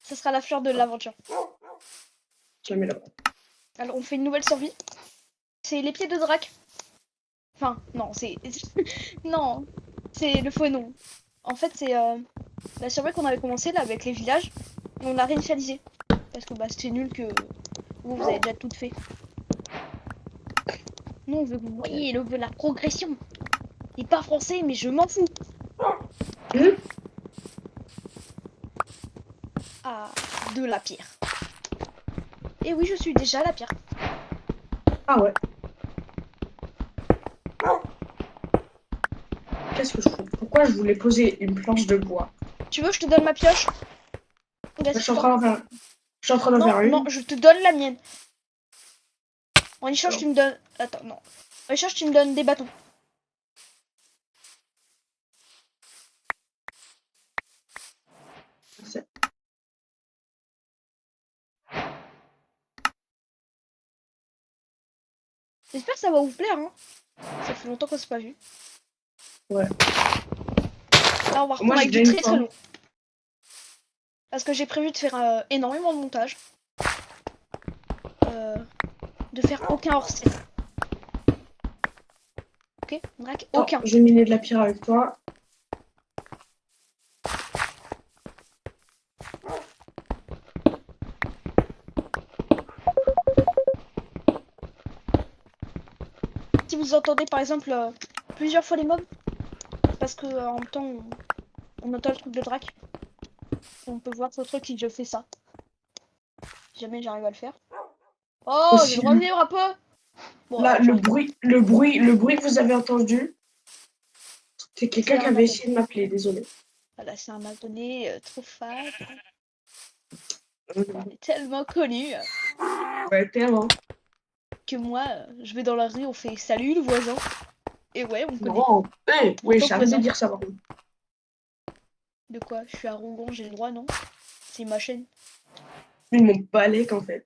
Ça sera la fleur de l'aventure. Je la mets là-bas. Alors, on fait une nouvelle survie. C'est les pieds de Drac. Enfin, non, c'est... non, c'est le faux nom. En fait, c'est la survie qu'on avait commencé là avec les villages. Et on l'a réinitialisé. Parce que bah, c'était nul que vous avez déjà tout fait. Nous, on veut que vous voyez la progression. Il est pas français, mais je m'en fous. Ah, de la pierre. Et oui, je suis déjà la pierre. Ah ouais. Qu'est-ce que je fais? Pourquoi je voulais poser une planche de bois? Tu veux, je te donne ma pioche? Je suis en train d'en faire, je suis en train d'en Non, faire non, une. je te donne la mienne. En échange, Alors. tu me donnes... Attends, non. En échange, tu me donnes des bâtons. C'est- J'espère que ça va vous plaire, hein. Ça fait longtemps qu'on s'est pas vu. Ouais. Là, on va Moi, reprendre j'ai avec du déjà une très très pomme. lourd. Parce que j'ai prévu de faire énormément de montage. De faire aucun hors-série. Ok, Drac, Attends, aucun. je vais miner de la pierre avec toi. Si vous entendez par exemple plusieurs fois les mobs, parce que en même temps on entend le truc de Drac. On peut voir sur le truc si je fais ça. Si jamais j'arrive à le faire. Oh, j'ai le Aussi, droit de vivre un peu. Bon, là, je rigole. le bruit que vous avez entendu, c'est quelqu'un C'est qui un avait abonné. essayé de m'appeler, désolé. Voilà, c'est un abonné trop fan. On est tellement connu Ouais, tellement. que moi, je vais dans la rue, on fait salut le voisin. Et ouais, on me connaît. Non, En oui, tant j'ai que arrêté de voisin. dire ça par contre. De quoi? Je suis arrogant, j'ai le droit, non? C'est ma chaîne. Lui, mon balèque en fait.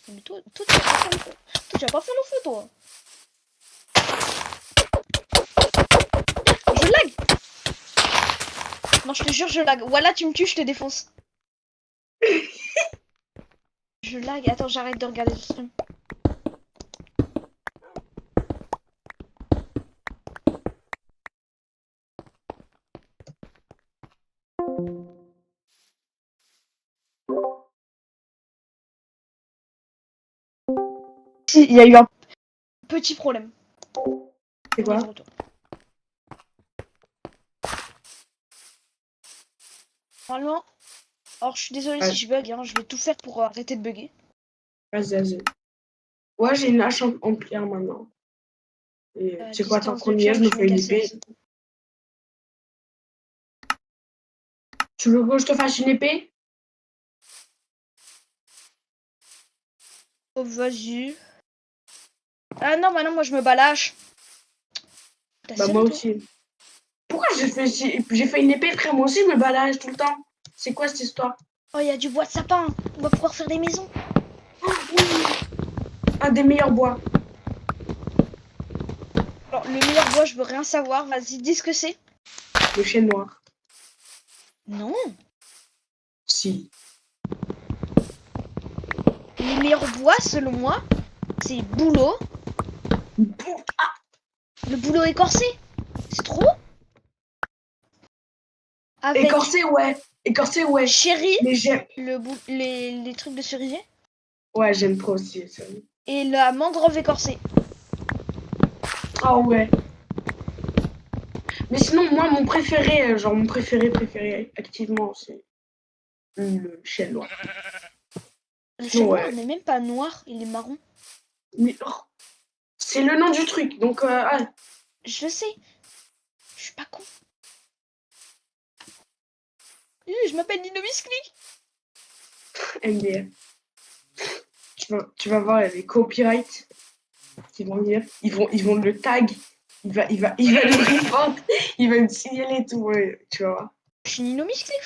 Mais toi, tu vas pas faire le feu. Toi, tu vas pas faire le feu, toi. Je lag. Non, je te jure, je lag. Voilà, tu me tues, je te défonce. Je lag. Attends, j'arrête de regarder le stream. Si, il y a eu un petit problème. C'est On est quoi? de retour. Normalement, alors je suis désolée si Ouais, je bug, hein, je vais tout faire pour arrêter de bugger. vas-y, vas-y. Ouais, j'ai une hache en pierre maintenant. Et tu sais quoi, tant Distance de qu'on y est, pierre, je me je fais monte une à épée. 16. Tu veux que je te fasse une épée? Oh, vas-y. Ah non, maintenant, moi, je me balâche. T'as Bah moi série, toi? aussi. Pourquoi j'ai fait une épée, frère? Moi aussi, je me balade tout le temps. C'est quoi cette histoire? Oh, il y a du bois de sapin. On va pouvoir faire des maisons. Oui, un des meilleurs bois. Alors, le meilleur bois, je veux rien savoir. Vas-y, dis ce que c'est. Le chêne noir. Non. Si. Les meilleurs bois, selon moi, c'est bouleau. Le bouleau écorcé. C'est trop. Avec Écorcé, ouais. Écorcé, ouais. chéri, Mais j'aime. les trucs de cerisier. Ouais, j'aime trop aussi. Ça. Et la mangrove écorcée. Ah ouais. Mais sinon, moi, mon préféré, genre mon préféré, activement, c'est le chêne noir. Le Sinon, chêne noir ouais. n'est même pas noir, il est marron. Mais oh, c'est le nom du truc. Donc, ah, Je sais. Je suis pas con. Je m'appelle Nino Misclick. MDF. Tu vas voir les copyrights qui vont venir. Ils vont le tag. Il va le report. Il va me signaler tout. Ouais, tu vas voir. Je suis Nino Misclick.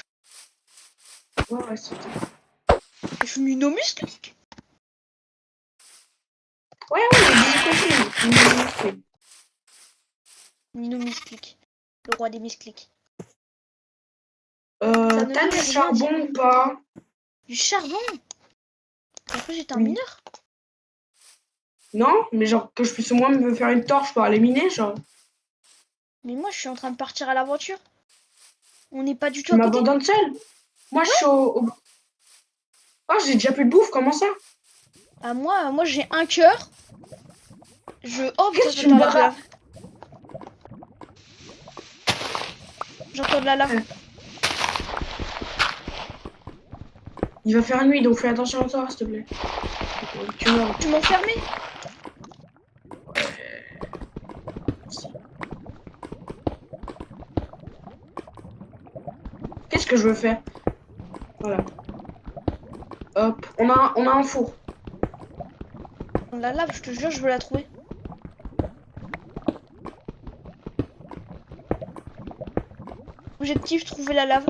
Ouais, ouais, c'est tout. Je suis Nino Misclick. Ouais, j'ai compris. Nino Misclick. Le roi des Misclicks. Ça ne T'as veut du rien charbon dire. ou pas? Du charbon? Après, j'étais un Oui. mineur. Non? Mais genre que je puisse au moins me faire une torche pour aller miner, genre. Mais moi, je suis en train de partir à l'aventure. On n'est pas du tout Tu à côté. m'abandonnes seule? Moi, je suis Oh, j'ai déjà plus de bouffe, comment ça? Ah, moi j'ai un cœur. Oh putain, Qu'est-ce que tu me j'entends la barres? lave. J'entends de la lave. Il va faire nuit, donc fais attention à toi, s'il te plaît. Tu meurs. Tu m'as enfermé? Qu'est-ce que je veux faire? Voilà. Hop, on a un four. La lave, je te jure, je veux la trouver. Objectif, trouver la lave.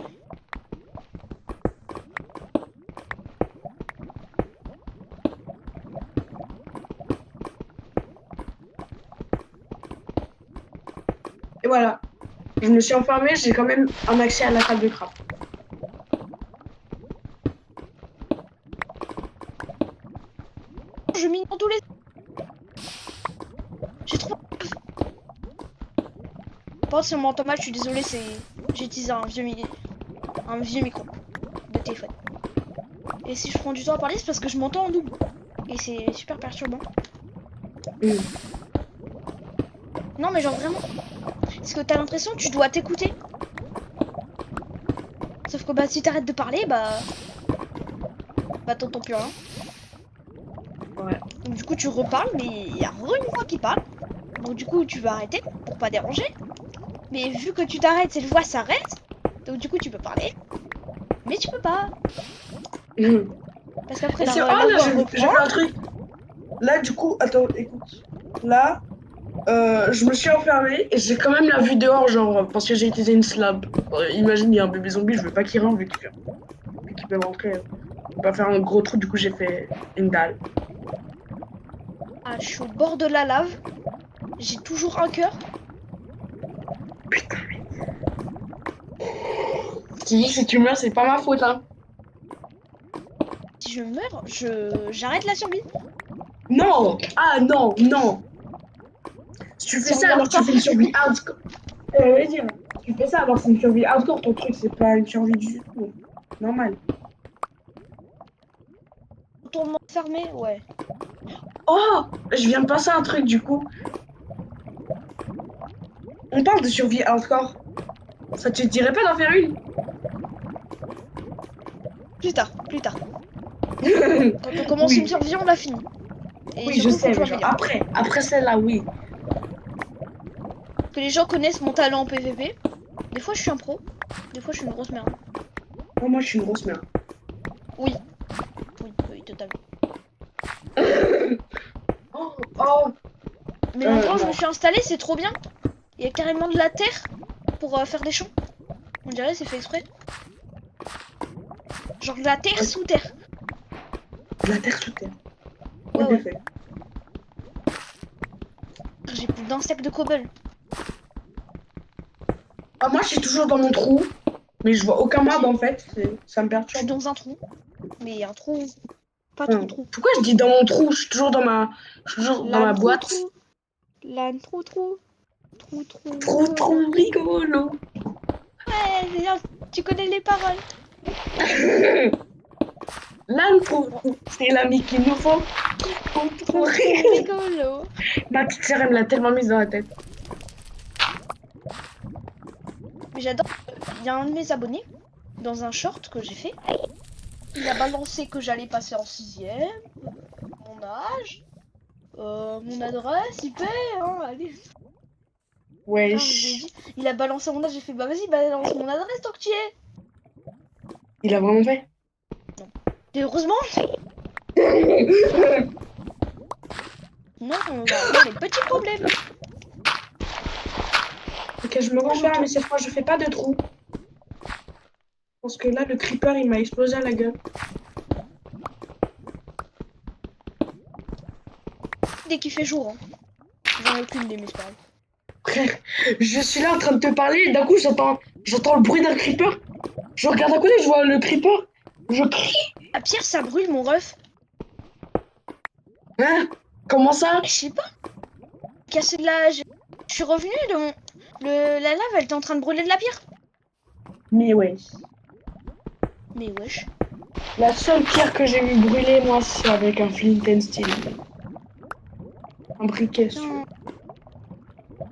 Et voilà. Je me suis enfermée, j'ai quand même un accès à la table de craft. Je mine dans tous les... J'ai trop... Par contre, si on m'entend mal, je suis désolée, c'est... J'ai utilisé un vieux micro de téléphone. Et si je prends du temps à parler, c'est parce que je m'entends en double. Et c'est super perturbant. Non, mais genre vraiment. Parce que t'as l'impression que tu dois t'écouter. Sauf que bah si t'arrêtes de parler, bah t'entends plus rien. Ouais. Donc du coup tu reparles, mais il y a une voix qui parle. Donc du coup tu vas arrêter pour pas déranger. Mais vu que tu t'arrêtes, cette voix s'arrête. Donc du coup tu peux parler. Mais tu peux pas. Parce qu'après Et c'est... la Oh là, voix j'ai reprend. fait un truc. Là, du coup, attends, écoute. Là, je me suis enfermée et j'ai quand même la vue dehors, genre, parce que j'ai utilisé une slab. Imagine, il y a un bébé zombie, je veux pas qu'il rentre vu qu'il peut rentrer. Je peux pas faire un gros trou, du coup, j'ai fait une dalle. Ah, je suis au bord de la lave. J'ai toujours un cœur. Putain, mais... Tu dis, si tu meurs, c'est pas ma faute, hein. Si je meurs, j'arrête la survie. Non! Ah non, non! Si tu fais ça, Survie alors tu hardcore. fais une survie hardcore. Je dire, tu fais ça, alors c'est une survie hardcore, ton truc, c'est pas une survie du tout. Normal. Tournement fermé, ouais. Oh! Je viens de passer un truc, du coup. On parle de survie hardcore. Ça te dirait pas d'en faire une? Plus tard, plus tard. Quand on commence une Oui, survie, on l'a fini. Et oui, je surtout, il faut que sais, je mais genre m'améliore. après celle-là, oui. Que les gens connaissent mon talent en PVP. Des fois, je suis un pro. Des fois, je suis une grosse merde. Oh, moi, je suis une grosse merde. Oui. Oui, oui, totalement. Oh, oh, Mais l'endroit où je me non. suis installée, c'est trop bien. Il y a carrément de la terre pour faire des champs. On dirait c'est fait exprès. Genre de la terre Ok, sous terre. de la terre sous terre. Ouais, En ouais. effet. J'ai plus d'un stack de cobble. Ah, moi, je suis toujours dans mon trou, mais je vois aucun mob, en fait. Ça me Je suis perturbe. dans un trou. Mais un trou. Pas trop trou. Pourquoi je dis dans mon trou? Je suis toujours dans ma L'âne trou boîte. trou. L'âne trou trou. Trou trou Trop, rigolo. trop rigolo. Ouais, c'est bien. Tu connais les paroles. L'âne trop, Bon, c'est l'ami qu'il nous faut. Trop, trop trou trou rigolo. rigolo. Ma petite sœur, elle me l'a tellement mise dans la tête. Mais j'adore. Il y a un de mes abonnés, dans un short que j'ai fait, il a balancé que j'allais passer en 6ème, mon âge, mon adresse, IP, hein, allez. Enfin, je lui ai Wesh. dit, il a balancé mon âge, j'ai fait, bah vas-y, balance mon adresse tant que tu y es. Il a vraiment fait. Et heureusement, non, on va avoir des petits problèmes. Ok, je me Oh, referme, mais cette fois, je fais pas de trou. Parce que là, le creeper, il m'a explosé à la gueule. dès qu'il fait jour, hein. J'en ai aucune idée, mais c'est pas grave. Frère, je suis là en train de te parler et d'un coup, j'entends le bruit d'un creeper. Je regarde à côté, je vois le creeper. Je crie. La pierre, ça brûle, mon ref. Hein? Comment ça? Je sais pas. Casser de la... Je suis revenu, la lave, elle était en train de brûler de la pierre. Mais ouais. Mais wesh. La seule pierre que j'ai vu brûler, moi, c'est avec un flint and steel. Un briquet, si tu veux. Putain.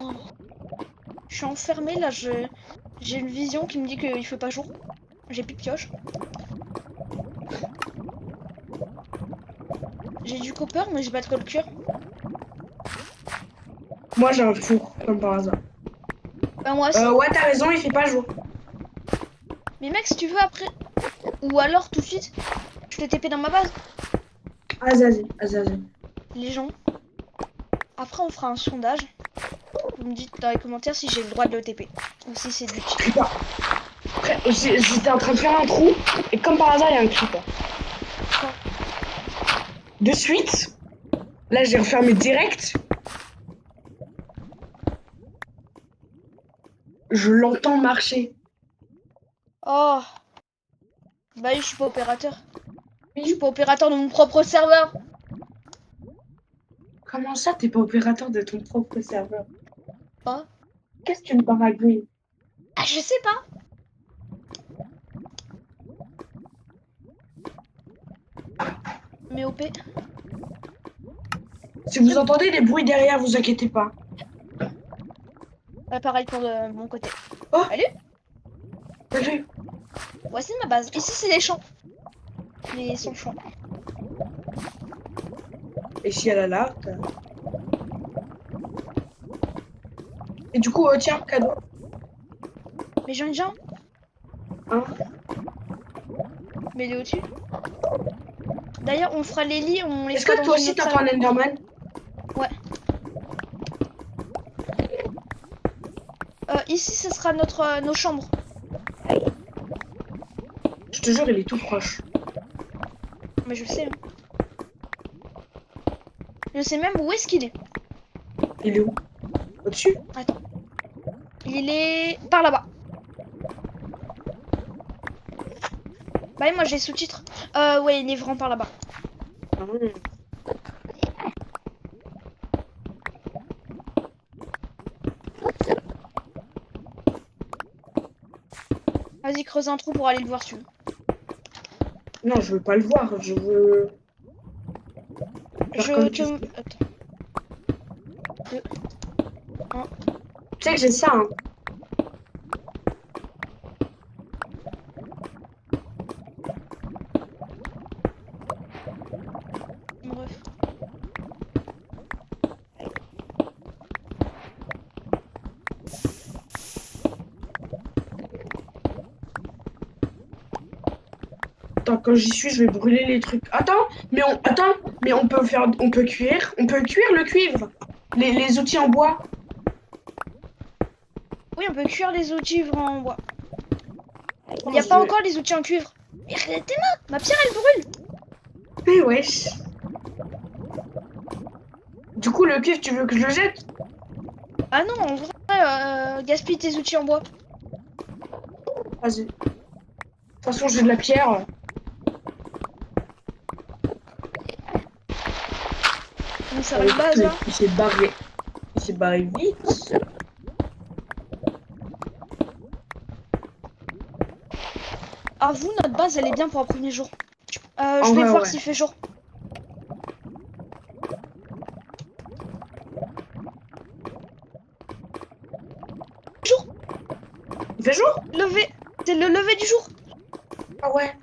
Oh. Je suis enfermée, là, j'ai une vision qui me dit qu'il fait pas jour. J'ai plus de pioche. J'ai du copper, mais j'ai pas de colle cuir. Moi, j'ai un four, comme par hasard. Bah, moi aussi. Ouais, t'as raison, il fait pas jour. Mais mec, si tu veux après... Ou alors, tout de suite, je te TP dans ma base. Azazi, Azazi. Les gens. Après, on fera un sondage. Vous me dites dans les commentaires si j'ai le droit de le TP. Ou si c'est du cheat. Creeper. Après, j'étais en train de faire un trou, et comme par hasard, il y a un creeper. De suite, là, j'ai refermé direct. Je l'entends marcher. Oh. Bah oui, je suis pas opérateur. Je suis pas opérateur de mon propre serveur. Comment ça, t'es pas opérateur de ton propre serveur? Oh. Qu'est-ce qu'une baragouine? Ah, je sais pas. Mais OP. Si vous entendez des bruits derrière, vous inquiétez pas. Pareil pour mon côté. Oh, Salut. t'as vu? Voici ma base. Ici, c'est les champs. Mais sans champs. Et si elle a là, et du coup, tiens, cadeau. Mais j'en ai déjà un. Hein? Mais il est au-dessus. D'ailleurs, on fera les lits, on les Est-ce fera que dans toi une aussi autre t'as salle. pas un Enderman? Ouais. Ici, ce sera nos chambres. Je te jure, il est tout proche. Mais je sais. Hein. Je sais même où est-ce qu'il est. Il est où? Au-dessus? Attends. Il est par là-bas. Bah oui, moi j'ai sous-titres. Ouais, il est vraiment par là-bas. Ah. Vas-y, creuse un trou pour aller le voir, si tu veux. Non, je veux pas le voir, je veux faire Je comme te... tu sais. Attends. 2, 1. Tu sais que j'ai ça, hein. Bref. Attends, quand j'y suis, je vais brûler les trucs. Attends, mais on peut faire, on peut cuire le cuivre. Les outils en bois. Oui, on peut cuire les outils en bois. Il Oh, n'y a je pas vais- encore les outils en cuivre. Mais arrête tes mains. Ma pierre, elle brûle. Mais wesh. Du coup, le cuivre, tu veux que je le jette? Ah non, en vrai, gaspille tes outils en bois. Vas-y. De toute façon, j'ai de la pierre. On sert une base, là. Il s'est barré. Il s'est barré vite. Ah, vous, notre base, elle est bien pour un premier jour. En Je vais vrai, voir ouais. s'il fait jour. Jour. Il fait jour? Lever. C'est le lever du jour. Ah ouais.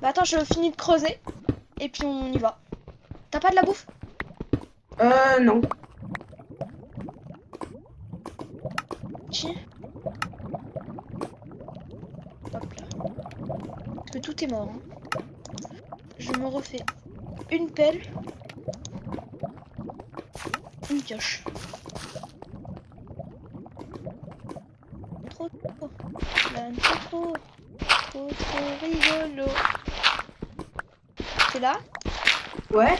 Bah attends, je finis de creuser. Et puis on y va. T'as pas de la bouffe? Non. Tiens. Hop là. Parce que tout est mort. Hein. Je me refais une pelle. Une pioche. Trop. Là, trop. Trop rigolo. C'est là? Ouais.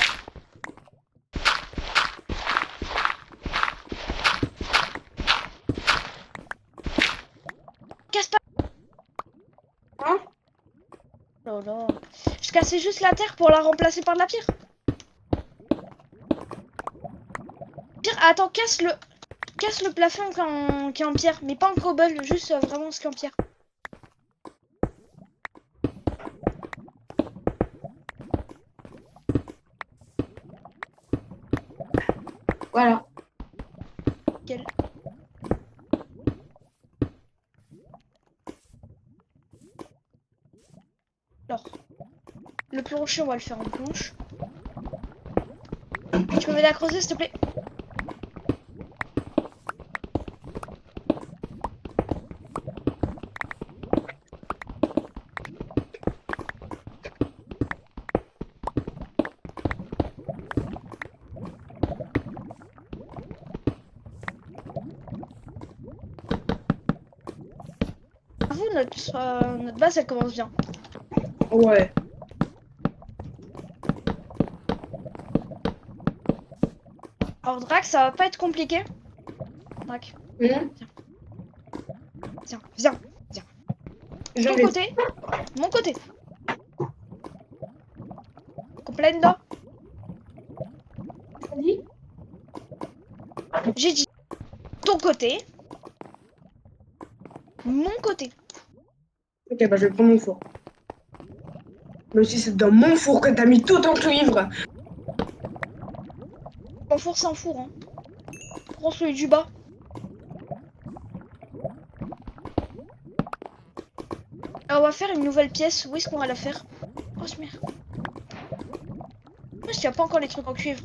Casse pas! Oh là là. Je cassais juste la terre pour la remplacer par de la pierre. Pierre, attends, casse le plafond qui est en pierre, mais pas en cobble, juste vraiment ce qui est en pierre. Voilà. Nickel. Alors, le plancher, on va le faire en planche. Tu peux m'aider à creuser, s'il te plaît? Vous, notre base, elle commence bien. Ouais. Alors, Drac, ça va pas être compliqué. Drac, Hum, viens, viens. Ton J'arrive. côté, mon côté. Comprendo? Vas-y. J'ai dit ton côté, mon côté. Ok, bah je vais prendre mon four. Mais aussi, c'est dans mon four que t'as mis tout en cuivre. En four sans four, hein. Prends celui du bas. Alors, on va faire une nouvelle pièce. Où est-ce qu'on va la faire? Oh, ce merde. Parce qu'il n'y a pas encore les trucs en cuivre.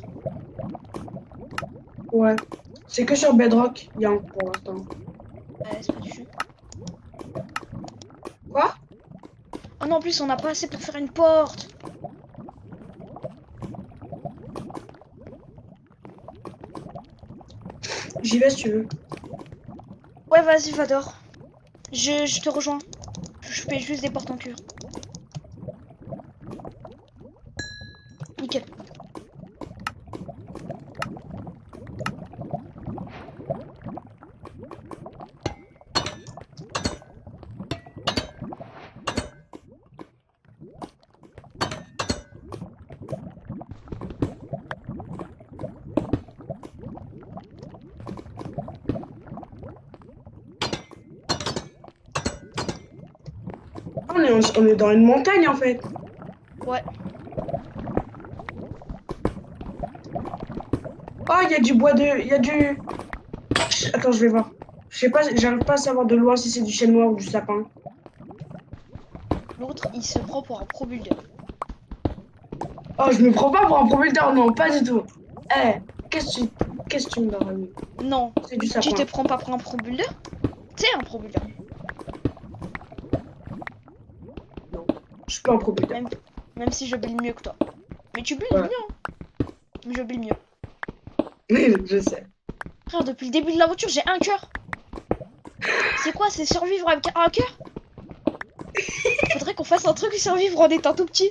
Ouais. C'est que sur Bedrock, il y a un pour l'instant. C'est pas du jeu. Quoi? Oh non, en plus, on n'a pas assez pour faire une porte. J'y vais si tu veux. Ouais, vas-y, Vador. Je te rejoins. Je fais juste des portes en cuivre. Nickel. On est dans une montagne en fait. Ouais. Oh, il y a du bois de. Il y a du. Attends, je vais voir. Je sais pas, j'arrive pas à savoir de loin si c'est du chêne noir ou du sapin. L'autre, il se prend pour un pro builder. Oh, je me prends pas pour un propriétaire, non, pas du tout. Eh, qu'est-ce que tu me donnes, ami? Non, C'est du tu te sapin. prends pas pour un pro builder? T'es un pro builder. Non, je suis pas un propriétaire. Même si je build mieux que toi. Mais tu builds Ouais. mieux, hein. Mais je build mieux. Oui, je sais. Frère, depuis le début de l'aventure, j'ai un cœur. C'est quoi, c'est survivre avec un cœur? Faudrait qu'on fasse un truc survivre en étant tout petit.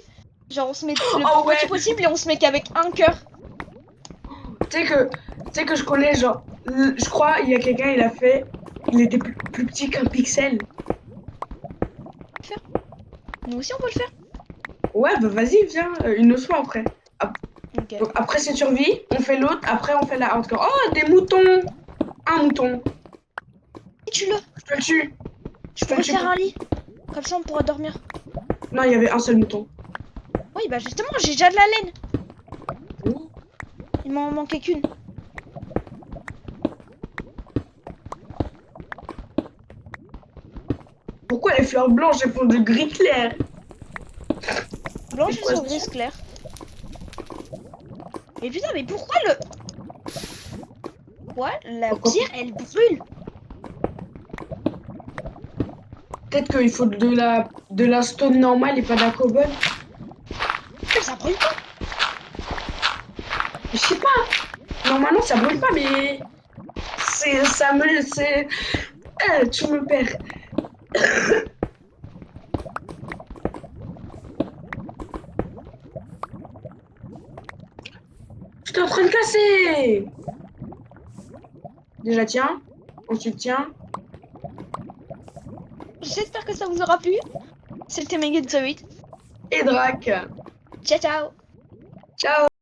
Genre, on se met le Oh plus petit ouais, possible et on se met qu'avec un cœur. tu sais que, je connais, genre, je crois, il y a quelqu'un, il a fait, il était plus petit qu'un pixel. Nous aussi, on peut le faire. Ouais, bah vas-y, viens, une autre fois après. Ok. Donc après cette survie, on fait l'autre, après on fait la hardcore. Oh, des moutons! Un mouton. Et tu-le. Je te le tue. Je Je te le pourrais tue faire pour... un lit. Comme ça, on pourra dormir. Non, il y avait un seul mouton. Oui, bah justement, j'ai déjà de la laine. Oui. Il m'en manquait qu'une. Pourquoi les fleurs blanches, elles font de gris clair? Blanche C'est et quoi sur ce gris truc? clair. Mais putain, mais pourquoi le... Ouais, la Pourquoi? pierre, elle brûle. Peut-être qu'il faut de la stone normale et pas de la cobble. Mais ça brûle pas. Je sais pas. Normalement, ça brûle pas, mais... Ça me... C'est... tu me perds. Je suis en train de casser. Déjà, tiens. Ensuite, tiens. J'espère que ça vous aura plu. C'était Megan the 8. et Drac. Ciao, ciao! Ciao!